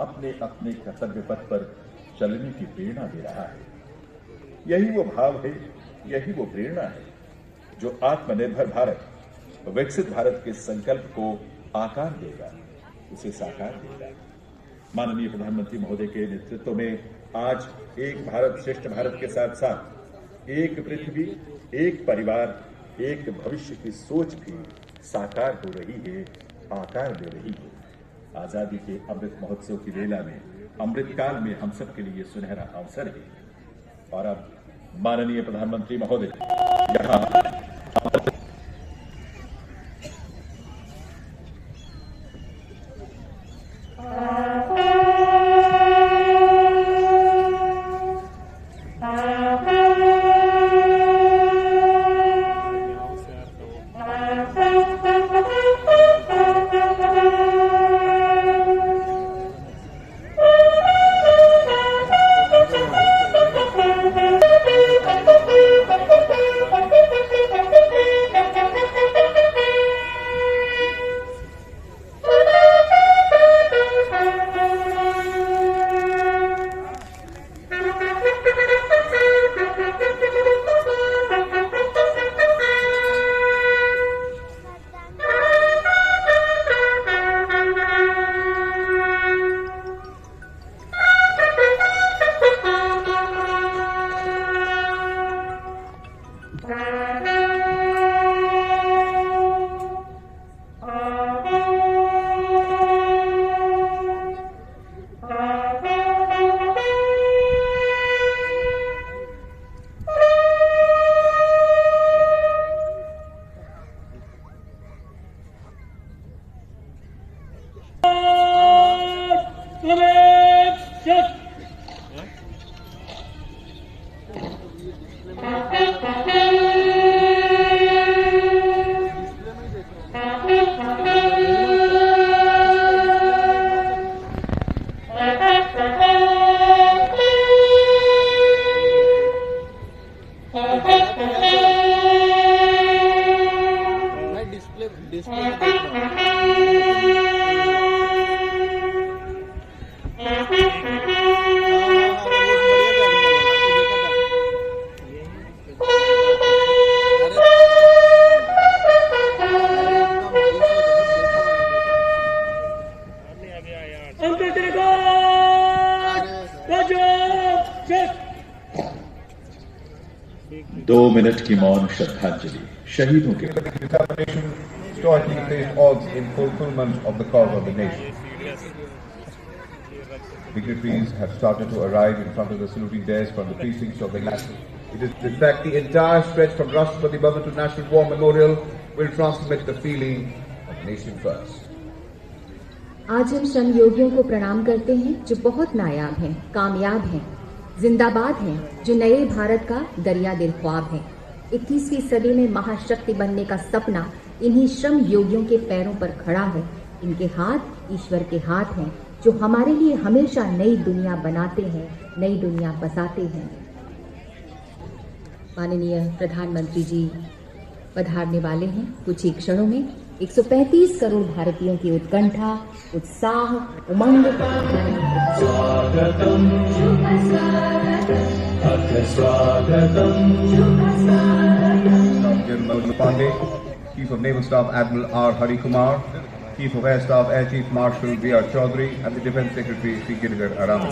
अपने अपने कर्तव्य पथ पर चलने की प्रेरणा दे रहा है। यही वो भाव है, यही वो प्रेरणा है जो आत्मनिर्भर भारत, विकसित भारत के संकल्प को आकार देगा, उसे साकार देगा। माननीय प्रधानमंत्री महोदय के नेतृत्व में आज एक भारत श्रेष्ठ भारत के साथ साथ एक पृथ्वी, एक परिवार, एक भविष्य की सोच भी साकार हो रही है, आकार दे रही है। आजादी के अमृत महोत्सव की वेला में, अमृत काल में हम सब के लिए सुनहरा अवसर है। और अब माननीय प्रधानमंत्री महोदय यहाँ दो मिनट की मौन श्रद्धांजलि शहीदों के determination stoically faced odds in fulfillment of the cause of the nation. Dignitaries have started to arrive in front of the saluting dais from the precincts of the national. It is in fact the entire stretch from Rashtrapati Bhavan to National War Memorial will transmit the feeling of nation first. आज हम श्रम योगियों को प्रणाम करते हैं जो बहुत नायाब हैं, कामयाब हैं, जिंदाबाद हैं, जो नए भारत का दरिया दिल ख्वाब है। 21वीं सदी में महाशक्ति बनने का सपना इन्हीं श्रम योगियों के पैरों पर खड़ा है। इनके हाथ ईश्वर के हाथ हैं जो हमारे लिए हमेशा नई दुनिया बनाते हैं, नई दुनिया बसाते हैं। माननीय प्रधानमंत्री जी पधारने वाले हैं कुछ ही क्षणों में। 135 करोड़ भारतीयों की उत्कंठा, उत्साह, उमंग। स्वागतम General Pandey, Chief of Naval Staff Admiral R. Hari Kumar, Chief of Air Staff Air Chief Marshal B.R. Chaudhary and the Defence Secretary Sri Giridhar Arama.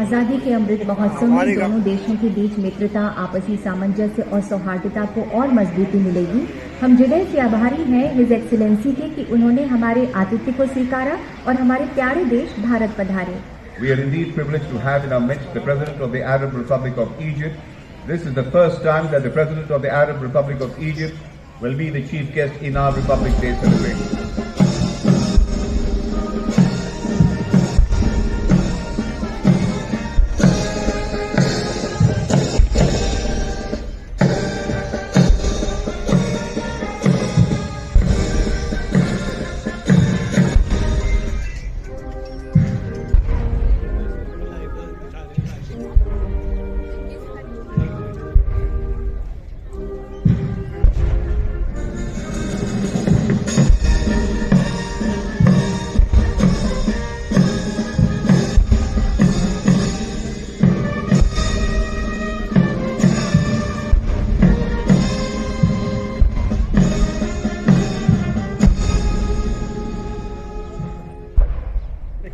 आजादी के अमृत महोत्सव में दोनों देशों के बीच मित्रता, आपसी सामंजस्य और सौहार्दता को और मजबूती मिलेगी। हम हृदय से आभारी हैं हिज एक्सीलेंसी के कि उन्होंने हमारे आतिथ्य को स्वीकारा और हमारे प्यारे देश भारत पधारे। We are indeed privileged to have in our midst the President of the Arab Republic of Egypt. This is the first time that the President of the Arab Republic of Egypt will be the chief guest in our Republic Day celebration.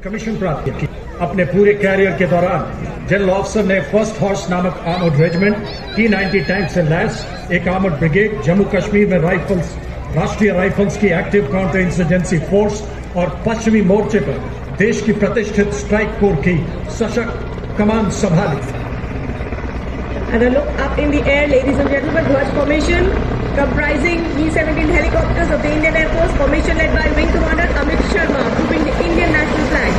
Commission प्राप्त की। अपने पूरे career के दौरान general officer ने first horse नामक armoured regiment, T-90 tank से lace एक आर्मर्ड ब्रिगेड, जम्मू कश्मीर में राइफल्स, राष्ट्रीय राइफल्स की एक्टिव काउंटर इंसर्जेंसी फोर्स और पश्चिमी मोर्चे पर देश की प्रतिष्ठित स्ट्राइक कोर की सशक्त कमान संभाली। And a look up in the air, ladies and gentlemen, Dhwaj formation comprising B-17 helicopters of the Indian Air Force, formation led by Wing Commander Amit Sharma, grouping the Indian national flag.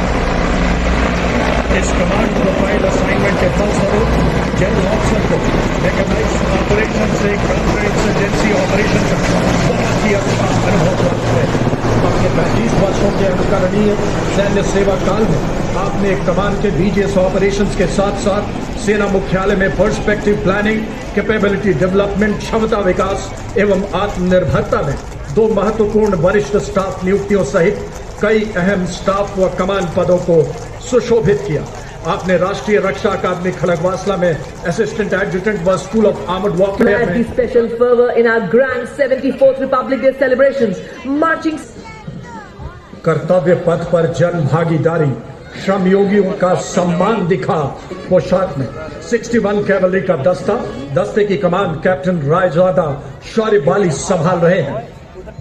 इस command profile assignment के फलस्वरूप general officer को mechanised operation से counter insurgency operation का बहुत ही अच्छा अनुभव प्राप्त है। अपने 35 वर्षों के अनुकरणीय सैन्य सेवा काल में आपने एक कमान के बीजीएस ऑपरेशंस के साथ साथ सेना मुख्यालय में पर्सपेक्टिव प्लानिंग, कैपेबिलिटी डेवलपमेंट, क्षमता विकास एवं आत्मनिर्भरता में 2 महत्वपूर्ण वरिष्ठ स्टाफ नियुक्तियों सहित कई अहम स्टाफ व कमान पदों को सुशोभित किया। आपने राष्ट्रीय रक्षा अकादमी खड़गवासला में असिस्टेंट एडजुटेंट व स्कूल ऑफ आर्मर्ड वॉरफेयर में special fervor in our grand 74th Republic Day celebrations, marching कर्तव्य पथ पर जन भागीदारी, श्रमयोगियों का सम्मान दिखा। पोशाक में 61 कैवलरी का दस्ते की कमान कैप्टन रायजादा शौर्यबाली संभाल रहे हैं।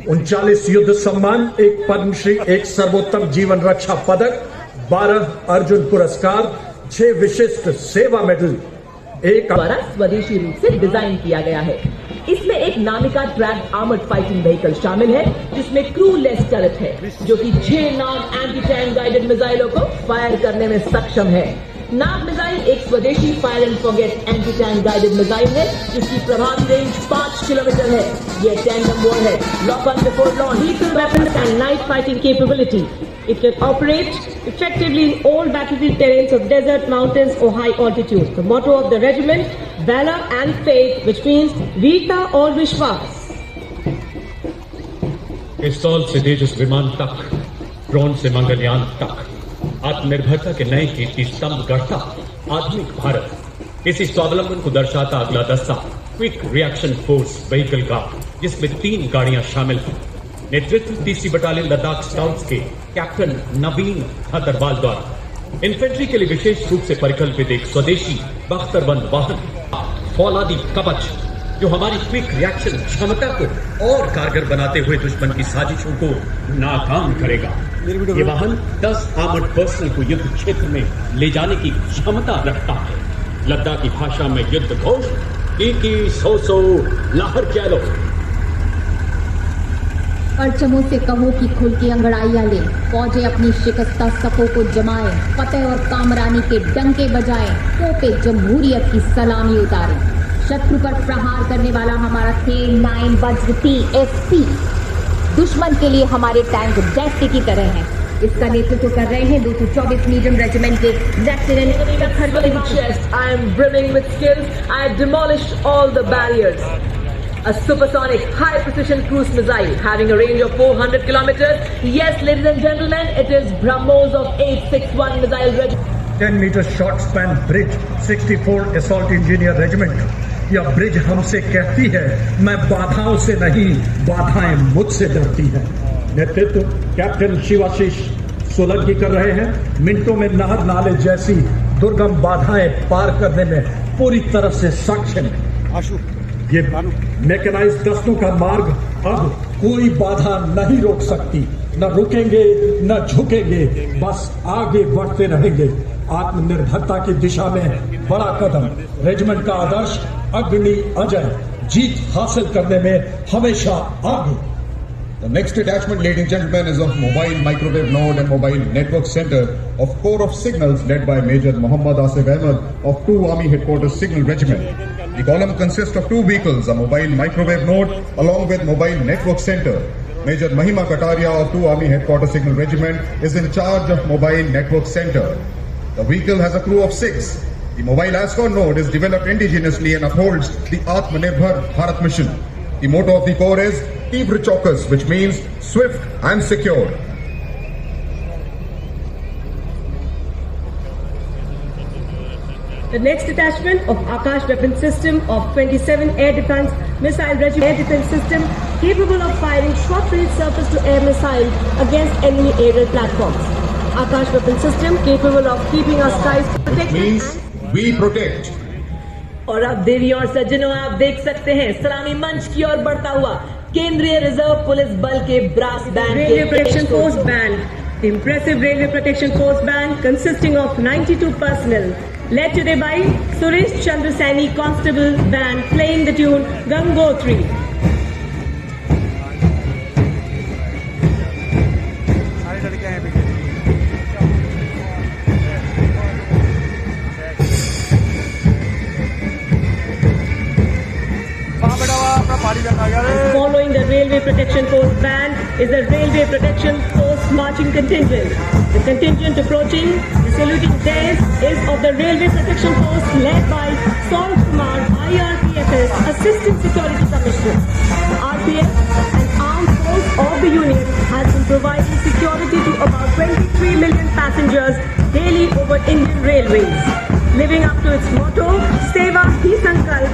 39 युद्ध सम्मान, 1 पद्मश्री, 1 सर्वोत्तम जीवन रक्षा पदक, 12 अर्जुन पुरस्कार, 6 विशिष्ट सेवा मेडल, द्वारा स्वदेशी रूप से डिजाइन किया गया है। इसमें एक नामिका ट्रैक आर्मर्ड फाइटिंग व्हीकल शामिल है, जिसमें क्रू लेस टर्रेट है, जो कि 6 नाग एंटी टैंक गाइडेड मिसाइलों को फायर करने में सक्षम है। नाग मिसाइल एक स्वदेशी fire and forget anti tank guided missile है, जिसकी प्रभावी रेंज 5 किलोमीटर है। ये टैंडम वॉर है, lock on before launch, lethal weapons and night fighting capability. It can operate effectively in all battlefield terrains of desert, mountains or high altitude. The motto of the regiment, Valor and Faith, which means Veerta और विश्वास। पिस्तौल से तेजस विमान तक, drone से मंगलयान तक, आत्मनिर्भरता के नए कीर्ति स्तंभ गढ़ता आधुनिक भारत। इसी स्वावलंबन को दर्शाता अगला दस्ता क्विक रिएक्शन फोर्स व्हीकल का, जिसमें 3 गाड़ियां शामिल हैं। नेतृत्व 3री बटालियन लद्दाख स्काउट्स के कैप्टन नवीन खतरवाल द्वारा। इन्फेंट्री के लिए विशेष रूप से परिकल्पित एक स्वदेशी बख्तरबंद वाहन फौलादी कवच, जो हमारी क्विक रिएक्शन क्षमता को और कारगर बनाते हुए दुश्मन की साजिशों को नाकाम करेगा। ये वाहन 10 आर्मर्ड पर्सनल को युद्ध क्षेत्र में ले जाने की क्षमता रखता है। लद्दाखी भाषा में युद्ध घोष की 100 लाहर चलो। परचमों से कहो कि खुल के अंगड़ाइयां ले, फौजें अपनी शिकस्ता सफों को जमाए, फतेह और कामरानी के डंके बजाए, तोपे जमहूरियत की सलामी उतारे। शत्रु पर प्रहार करने वाला हमारा K9 वज्र TSP दुश्मन के लिए हमारे टैंक डेस्टी की तरह हैं। इसका नेतृत्व कर रहे हैं 224 मीडियम रेजिमेंट के lieutenant chest. I am brimming with skills. I have demolished all the barriers. A supersonic high-precision cruise missile having a range of 400 kilometers. Yes, ladies and gentlemen, it is BrahMos of 861 Missile Regiment. 10-meter short span bridge 64 assault engineer regiment। यह bridge हमसे कहती है, मैं बाधाओं से नहीं, बाधाएं मुझसे डरती हैं। नेतृत्व कैप्टन शिवाशीष सोलंकी कर रहे हैं। मिनटों में नहर नाले जैसी दुर्गम बाधाएं पार करने में पूरी तरह से सक्षम है। ये मैकेनाइज्ड दस्तों का मार्ग अब कोई बाधा नहीं रोक सकती। न रुकेंगे न झुकेंगे, बस आगे बढ़ते रहेंगे। आत्मनिर्भरता की दिशा में बड़ा कदम। रेजिमेंट का आदर्श अग्नि अजय, जीत हासिल करने में हमेशा आगे। The next detachment, ladies and gentlemen, is of Mobile Microwave Node and Mobile Network Center of Corps of Signals led by Major Mohammad Asif Ahmed of 2 Army Headquarters Signal Regiment. The column consists of 2 vehicles, a Mobile Microwave Node along with Mobile Network Center. Major Mahima Kataria of 2 Army Headquarters Signal Regiment is in charge of Mobile Network Center. The vehicle has a crew of 6. The Mobile ASCON node is developed indigenously and upholds the Atmanirbhar Bharat mission. The motto of the corps is Tivra Chaukas, which means swift and secure. The next detachment of Akash Weapon System of 27 Air Defense Missile Regiment Air Defense System, capable of firing short-range surface-to-air missiles against enemy aerial platforms. Akash weapon system capable of keeping our skies protected. Means we protect. और अब देवी और सज्जनों, आप देख सकते हैं सलामी मंच की ओर बढ़ता हुआ केंद्रीय रिजर्व पुलिस बल के brass band Railway Protection Force Band. The impressive Railway Protection Force Band consisting of 92 personnel, led today by Suresh Chandra Saini Constable Band playing the tune Gangotri. Following the Railway Protection Force Band is the Railway Protection Force Marching Contingent. The contingent approaching the saluting dais is of the Railway Protection Force led by Saurabh Kumar, IRPFS, Assistant Security Commissioner. The RPF, an armed force of the Union, has been providing security to about 23 million passengers daily over Indian railways. Living up to its motto, Seva Hi Sankalp,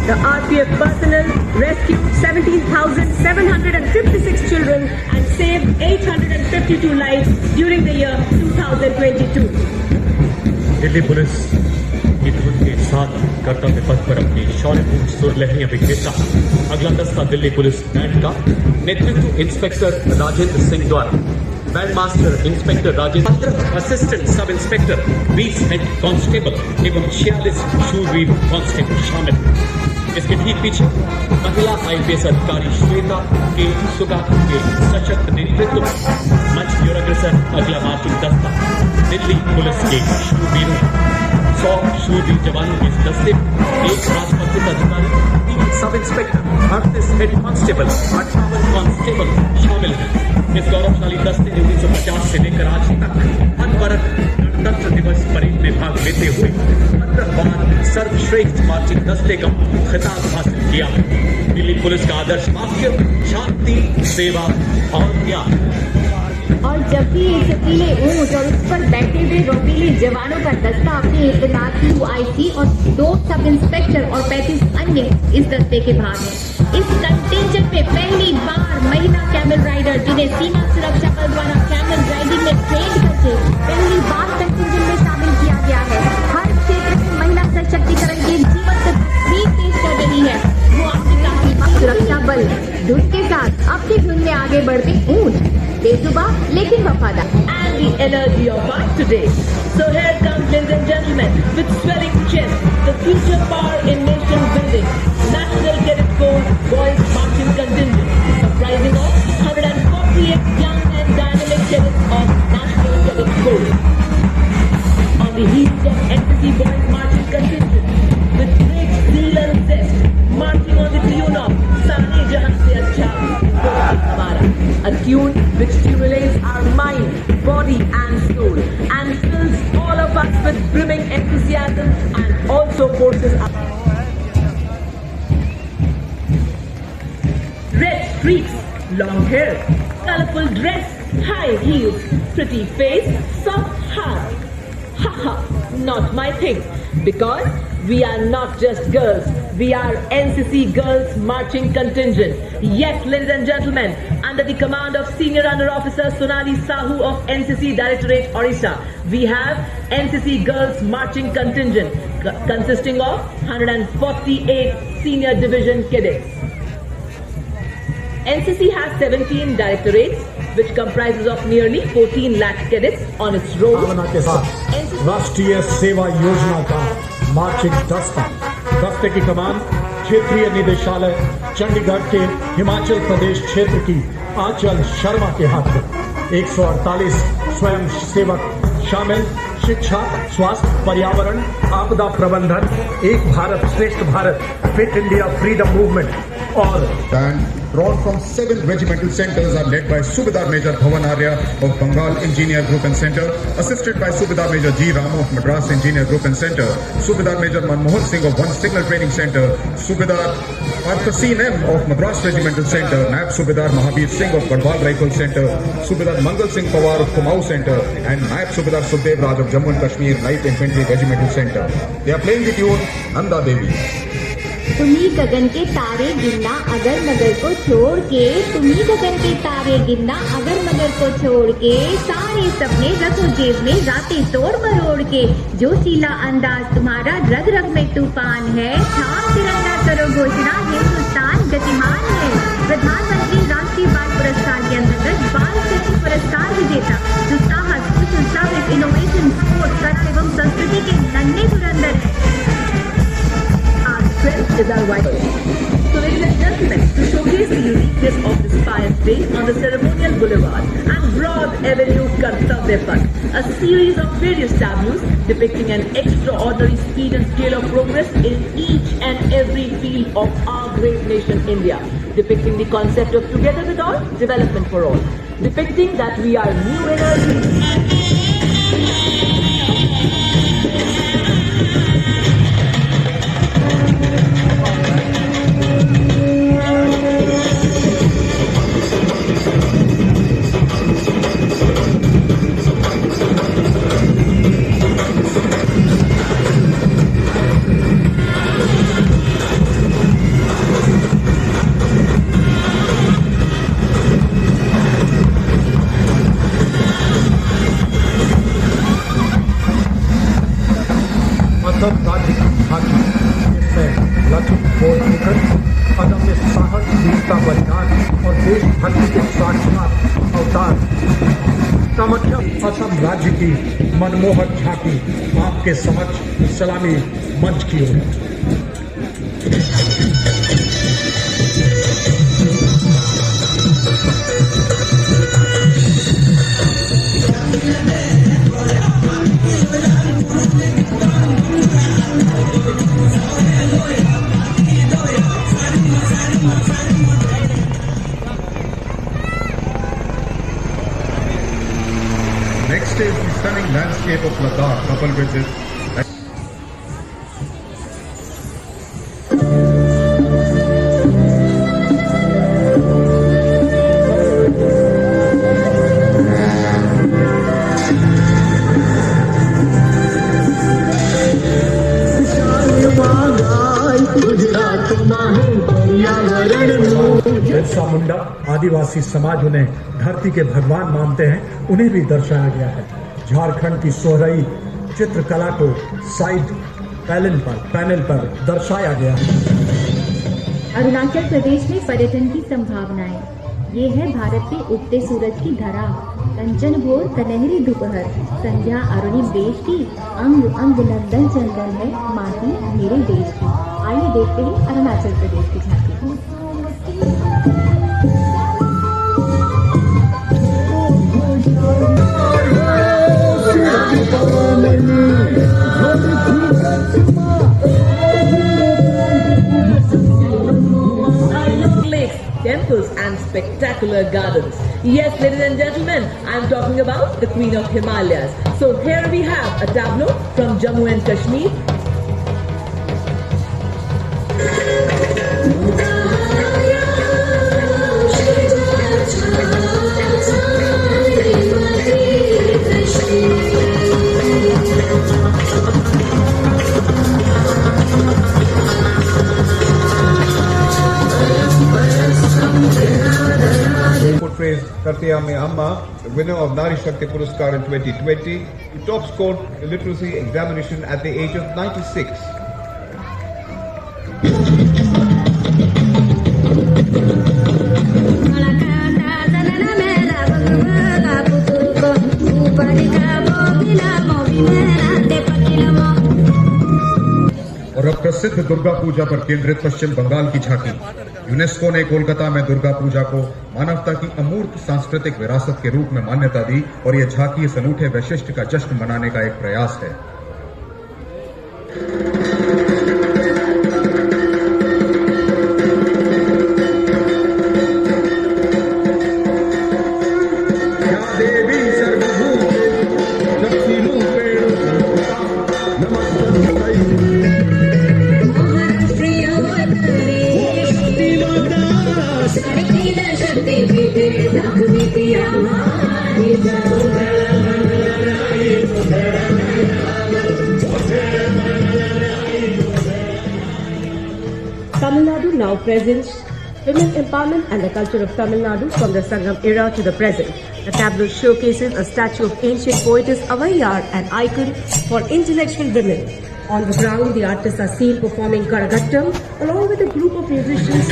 the RPF personnel rescued 17,756 children and saved 852 lives during the year 2022. Delhi police की धुन के साथ कर्तव्य पथ पर अपनी शौर्यपूर्ण सुरलहरियां बिखेरता अगला दस्ता दिल्ली पुलिस बैंड का नेतृत्व इंस्पेक्टर राजेंद्र सिंह द्वारा band master inspector Rajendra, 15 assistant sub inspector, 20 head constable एवं 46 शूरवीर कांस्टेबल शामिल। इसके ठीक पीछे महिला IPS अधिकारी श्वेता के सुगा के सशक्त नेतृत्व मंच की ओर अग्रसर अगला मार्चिंग दस्ता दिल्ली पुलिस के शूरवीरों, 100 शूरवीर जवानों के इस दस्ते में एक राजपत्रित अधिकारी, 3 sub inspector, 38 head constable, 58 constable शामिल हैं। इस गौरवशाली दस्ते ने 1950 से लेकर आज तक हर वर्ष गणतंत्र दिवस परेड में भाग लेते हुए 15 बार सर्वश्रेष्ठ मार्चिंग दस्ते का खिताब हासिल किया। दिल्ली पुलिस का आदर्श वाक्य शांति, सेवा और ज्ञान। और जब भी एक सतीले ऊंट और उस पर बैठे हुए रोटीले जवानों का दस्ता अपनी इब्तदा की UIC और 2 सब इंस्पेक्टर और 35 अन्य इस दस्ते के भाग हैं। इस कंटिंजेंट में पहली बार महिला कैमल राइडर, जिन्हें सीमा सुरक्षा बल द्वारा कैमल राइडिंग में ट्रेन करके पहली बार कंटिंजेंट में शामिल किया गया है। हर क्षेत्र में महिला सशक्तिकरण की जीवंत तस्वीर पेश कर रही है। वो अफ्रीका की सुरक्षा बल धुन के साथ अपनी धुन में आगे बढ़ते ऊंट, बेजुबा लेकिन वफादार। And the energy of us today. So here comes, ladies and gentlemen, with swelling chest, the future power in nation building, National Cadet Corps Boys Marching Contingent, comprising of 148 young and dynamic cadets of National Cadet Corps. On the heels of NCC Boys Marching Contingent, with great zeal and zest, marching on the tune of Sane Jahan Se Acha, Hamara, a tune which stimulates our mind, body and soul and fills all of us with brimming enthusiasm and also forces us. Red streaks, long hair, colorful dress, high heels, pretty face, soft heart. Haha, not my thing, because we are not just girls, we are NCC Girls Marching Contingent. Yes, ladies and gentlemen, under the command of Senior Under Officer Sonali Sahu of NCC Directorate Orissa, we have NCC Girls Marching Contingent consisting of 148 Senior Division Cadets. NCC has 17 directorates, which comprises of nearly 14 lakh cadets on its rolls. भावना के साथ राष्ट्रीय सेवा योजना का marching दस्ते की कमान क्षेत्रीय निदेशालय चंडीगढ़ के हिमाचल प्रदेश क्षेत्र की आंचल शर्मा के हाथ में 148 स्वयं सेवक शामिल, शिक्षा, स्वास्थ्य, पर्यावरण, आपदा प्रबंधन, एक भारत श्रेष्ठ Bharat, fit India freedom movement और Band drawn from 7 regimental centers are led by Subedar Major Bhavan Arya of Bengal Engineer Group and Center, assisted by Subedar Major G. Ramu of Madras Engineer Group and Center, Subedar Major Manmohan Singh of 1 Signal Training Center, Subedar Parthasin M of Madras Regimental Center, Naib Subedar Mahabir Singh of Garhwal Rifle Center, Subedar Mangal Singh Pawar of Kumaon Center, and Naib Subedar Sukhdev Raj of Jammu and Kashmir Light Infantry Regimental Center. They are playing the tune Nanda Devi. तुम्ही गगन के तारे गिनना अगर मगर को छोड़ के, तुम्ही गगन के तारे गिनना अगर मगर को छोड़ के, सारे सपने रखो जेब में रातें तोड़ मरोड़ के, जोशीला अंदाज तुम्हारा रग रग में तूफान है, छाप तिरंगा करो घोषणा हिंदुस्तान गतिमान है। प्रधानमंत्री राष्ट्रीय बाल पुरस्कार के अंतर्गत बाल शक्ति पुरस्कार विजेता जो साहस, कुशल सर्विस, इनोवेशन, स्पोर्ट्स, कला एवं संस्कृति के नन्हे धुरंधर है। Is our vital. So ladies and gentlemen, to showcase the uniqueness of this Science Day on the ceremonial boulevard and Broad Avenue Kartavya Path, a series of various tableaus depicting an extraordinary speed and scale of progress in each and every field of our great nation India, depicting the concept of together with all, development for all, depicting that we are new energy. अदम्य साहस, वीरता, बलिदान और देशभक्ति के साक्षात अवतार कामाख्या असम राज्य की मनमोहक झांकी आपके समक्ष सलामी मंच की ओर। Next is the stunning landscape of Ladakh, coupled with this. Birsa Munda आदिवासी समाज उन्हें धरती के भगवान मानते हैं, उन्हें भी दर्शाया गया है। झारखंड की सोहराई चित्रकला को साइड पैनल पर दर्शाया गया है। अरुणाचल प्रदेश में पर्यटन की संभावनाएं, ये है भारत के उगते सूरज की धरा, कंचन भोर कनहरी दोपहर, संध्या अरुणिम देश की, अंग अंग नंदन चंदन है माटी मेरे देश की। आइए देखते हैं अरुणाचल प्रदेश की झांकी। Temples and spectacular gardens. Yes, ladies and gentlemen, I am talking about the Queen of Himalayas. So here we have a tableau from Jammu and Kashmir. Portrays Kartiya Mein Amma, the winner of Nari Shakti Puraskar in 2020, who top scored the literacy examination at the age of 96. और अब प्रसिद्ध दुर्गा पूजा पर केंद्रित पश्चिम बंगाल की झांकी। UNESCO ने कोलकाता में दुर्गा पूजा को मानवता की अमूर्त सांस्कृतिक विरासत के रूप में मान्यता दी और यह झांकी इस अनूठे वैशिष्ट्य का जश्न मनाने का एक प्रयास है। now presents women empowerment and the culture of Tamil Nadu from the Sangam era to the present. The tableau showcases a statue of ancient poetess Avaiyar, an icon for intellectual women. On the ground, the artists are seen performing Karagattam along with a group of musicians.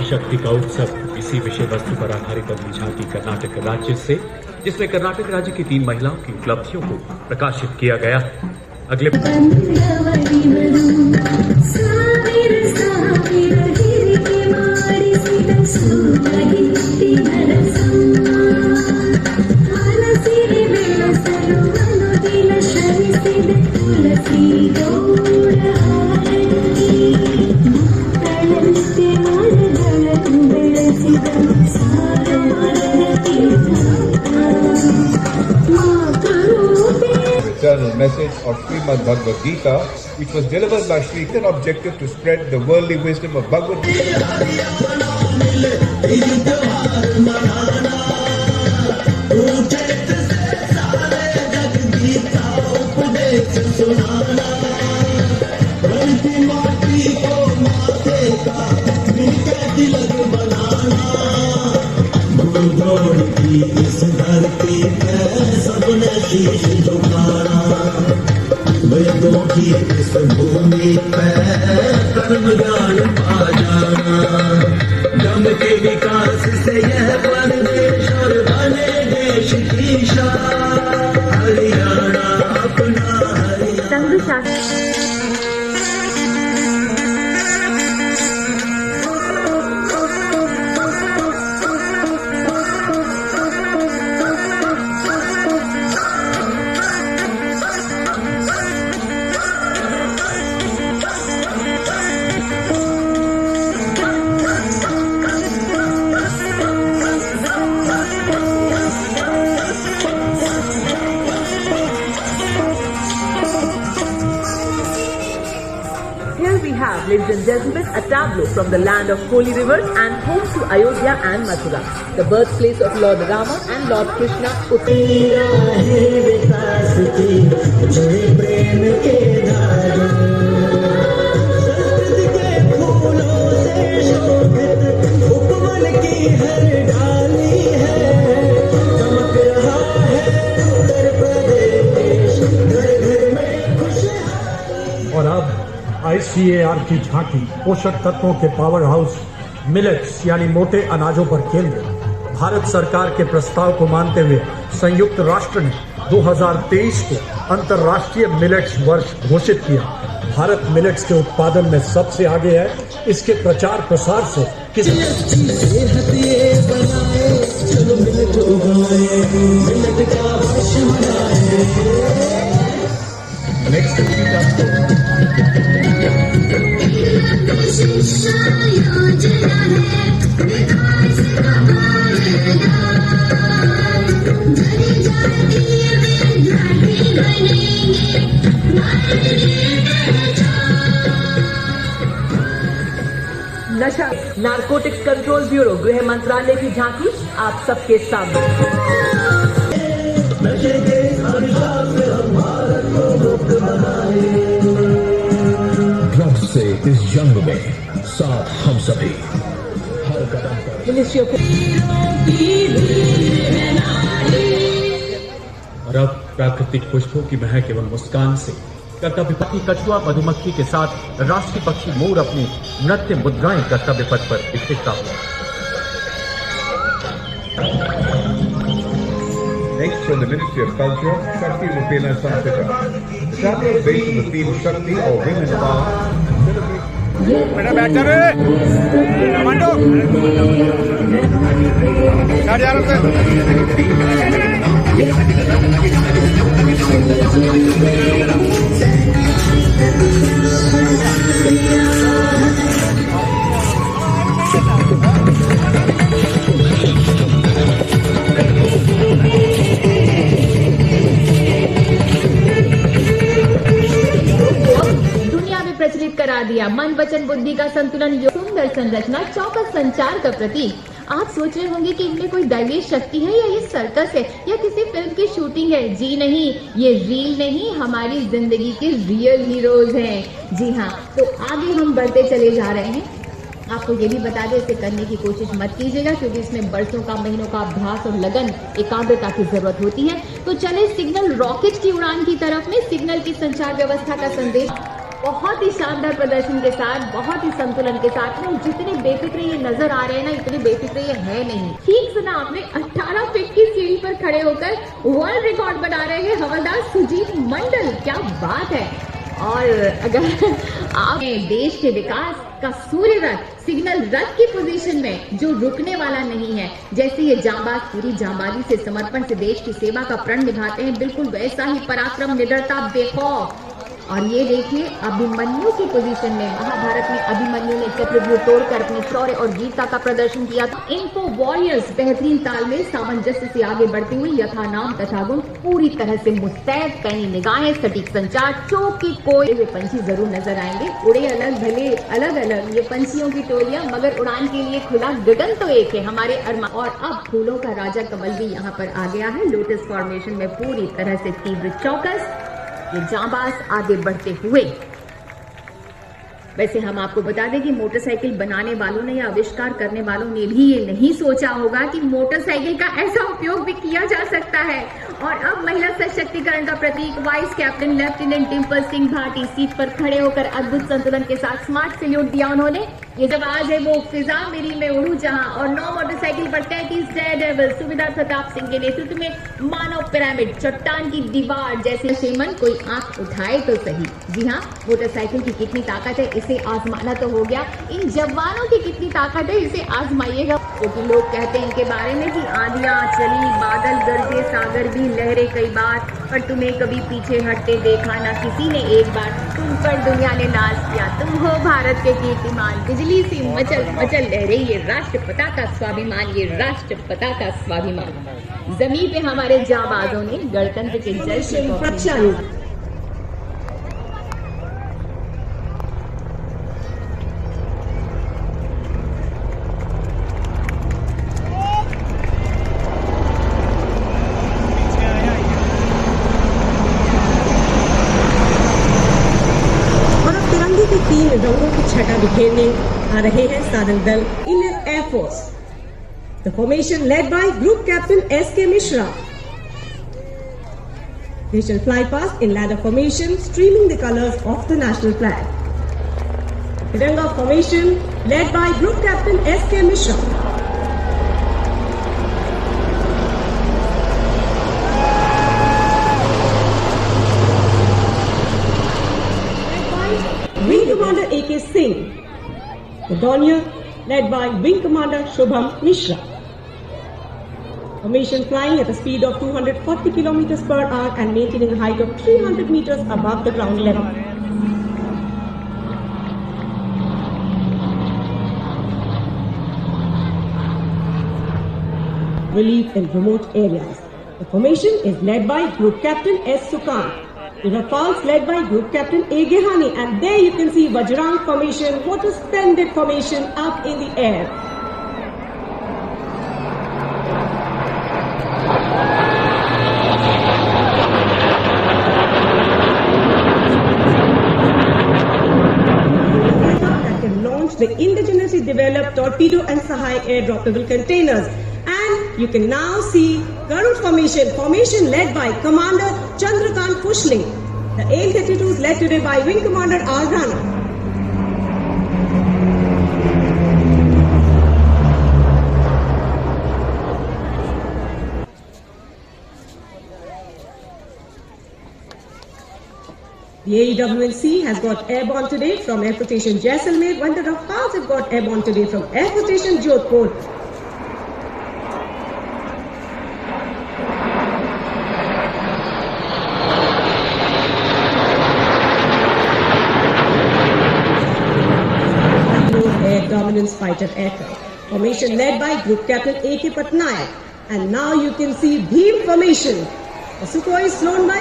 शक्ति का उत्सव इसी विषय वस्तु पर आधारित अगली झांकी कर्नाटक राज्य से, जिसमें कर्नाटक राज्य की 3 महिलाओं की उपलब्धियों को प्रकाशित किया गया। अगले eternal message of Srimad Bhagavad Gita, which was delivered by Sri with an objective to spread the worldly wisdom of Bhagavad Gita. के विकास से यह परदेश और बने देश की शान, हरियाणा अपना Haryana. Ladies and gentlemen, a tableau from the land of holy rivers and home to Ayodhya and Mathura, the birthplace of Lord Rama and Lord Krishna. और अब ICAR की झांकी पोषक तत्वों के पावर हाउस मिलेट्स यानी मोटे अनाजों पर केंद्रित। भारत सरकार के प्रस्ताव को मानते हुए संयुक्त राष्ट्र ने 2023 को अंतर्राष्ट्रीय मिलेट्स वर्ष घोषित किया। भारत मिलेट्स के उत्पादन में सबसे आगे है। इसके प्रचार प्रसार से नशा नारकोटिक्स कंट्रोल ब्यूरो गृह मंत्रालय की झांकी आप सबके सामने। ड्रग्स से इस जंग में साथ हम सभी हर कदम पर। और अब प्राकृतिक खुशबू की महक एवं मुस्कान से कर्तव्य पथी कछुआ मधुमक्खी के साथ राष्ट्रीय पक्षी मोर अपनी नृत्य मुद्राएं कर्तव्य पथ पर बिखरता हुआ। Next, from the Ministry of Culture, Shakti Rupena Samsita. The tableau is based on the theme Shakti or Women Power. बेटा बैठ जा रे कमांडो स्टार्ट यार दिया। मन वचन बुद्धि का संतुलन, सुंदर संरचना, चौकस संचार का प्रतीक। आप सोच रहे होंगे कि इनमें कोई दैवीय शक्ति है या ये सर्कस है या किसी फिल्म की शूटिंग है। जी नहीं, ये रील नहीं, हमारी जिंदगी के रियल हीरोज हैं। जी हाँ, तो आगे हम बढ़ते चले जा रहे हैं। आपको ये भी बता दें, इसे करने की कोशिश मत कीजिएगा क्योंकि इसमें बरसों का, महीनों का अभ्यास और लगन, एकाग्रता की जरूरत होती है। तो चले सिग्नल रॉकेट की उड़ान की तरफ में। सिग्नल की संचार व्यवस्था का संदेश बहुत ही शानदार प्रदर्शन के साथ, बहुत ही संतुलन के साथ में। जितने बेफिक्रे ये नजर आ रहे हैं ना, इतने बेफिक्रे ये है नहीं। ठीक सुना आपने, 18 फीट की सीढ़ी पर खड़े होकर वर्ल्ड रिकॉर्ड बना रहे हैं हवलदार सुजीत मंडल। क्या बात है। और अगर आप देश के विकास का सूर्य रथ, सिग्नल रथ की पोजीशन में जो रुकने वाला नहीं है, जैसे ये जांबाज पूरी जांबाजी से, समर्पण से देश की सेवा का प्रण निभाते हैं, बिल्कुल वैसा ही पराक्रम, निडरता, बेखौफ। और ये देखिए अभिमन्यु की पोजीशन में, महाभारत में अभिमन्यु ने चक्रव्यूह तोड़कर अपने शौर्य और वीरता का प्रदर्शन किया। इन्फो वॉरियर्स बेहतरीन तालमेल, सामंजस्य से आगे बढ़ते हुए यथा नाम तथा गुण, पूरी तरह से मुस्तैद, पैनी निगाहें, सटीक संचार, चौक की कोई। वे पंछी जरूर नजर आएंगे, उड़े अलग भले अलग अलग ये पंछियों की टोलियां, मगर उड़ान के लिए खुला गगन तो एक है, हमारे अरमान। और अब फूलों का राजा कमल भी यहाँ पर आ गया है, लोटस फॉर्मेशन में पूरी तरह से तीव्र चौकस, ये जांबाज आगे बढ़ते हुए। वैसे हम आपको बता दें कि मोटरसाइकिल बनाने वालों ने या आविष्कार करने वालों ने भी ये नहीं सोचा होगा कि मोटरसाइकिल का ऐसा उपयोग भी किया जा सकता है। और अब महिला सशक्तिकरण का प्रतीक, vice captain lieutenant Dimple Singh Bhati seat पर खड़े होकर अद्भुत संतुलन के साथ स्मार्ट सैल्यूट दिया उन्होंने। ये जब आज है वो फिजा मेरी में उड़ू जहां, और 9 मोटरसाइकिल पर 33 डेयरडेविल सुबेदार प्रताप सिंह के नेतृत्व में मानव पिरामिड, चट्टान की दीवार जैसे शेमन, कोई आंख उठाए तो सही। जी हाँ, मोटरसाइकिल की कितनी ताकत है इसे आजमाना तो हो गया, इन जवानों की कितनी ताकत है इसे आजमाइएगा। क्योंकि लोग कहते हैं इनके बारे में कि आंधियां चली, बादल गरजे, सागर भी लहरे कई बार, पर तुम्हें कभी पीछे हटते देखा ना किसी ने एक बार। तुम पर दुनिया ने नाज किया, तुम हो भारत के कीर्तिमान, बिजली सी मचल मचल लहरे ये राष्ट्रपिता का स्वाभिमान, ये राष्ट्रपिता का स्वाभिमान। जमीन पे हमारे जांबाजों ने गणतंत्र के जय से प्रक्षालन। तीन रंगों की छटा बिखेरने आ रहे हैं सारंग दल Indian air force. The formation led by group captain S.K. Mishra. They shall fly past in ladder formation, streaming the colors of the national flag. Tiranga formation led by group captain S.K. Mishra. Wing Commander A.K. Singh. The Dornier led by Wing Commander Shubham Mishra. Formation flying at a speed of 240 km per hour and maintaining a height of 300 meters above the ground level. Relief in remote areas. The formation is led by Group Captain S. Sukan. The Rafales led by Group Captain A. Gehani, and there you can see Vajrang formation. What a splendid formation up in the air. That can launch the indigenously developed torpedo and Sahai air-droppable containers. And you can now see Garud formation led by Commander Chandrakant Pushling. The AL-32 is led today by Wing Commander R. Rana. The AEWNC has got airborne today from Air Station Jaisalmer, while the Rafales have got airborne today from Air Station Jodhpur. Dominance fighter aircraft. Formation led by Group Captain A.K. Patnaik. And now you can see Bheem formation. The Sukhoi is flown by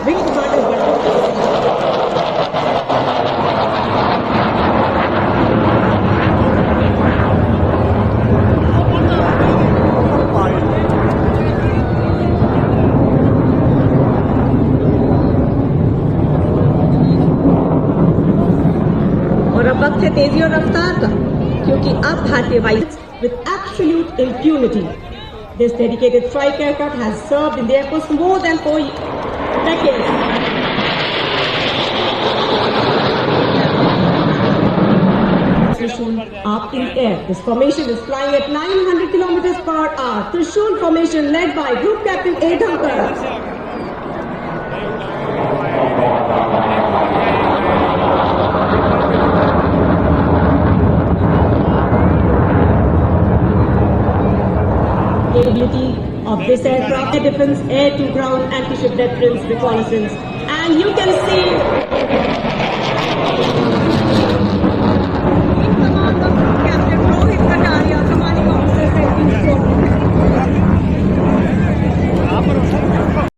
Wing Commander. है तेजी और रफ्तार का, क्योंकि अब भारतीय वायु with absolute impunity. This dedicated strike aircraft has served in the Air Force more than 4 decades. Trishul up in the air. This formation is flying at 900 kilometers per hour. Trishul formation led by Group Captain A. Thankar. Capability of this aircraft, air defense, air to ground, anti-ship deterrence, reconnaissance, and you can see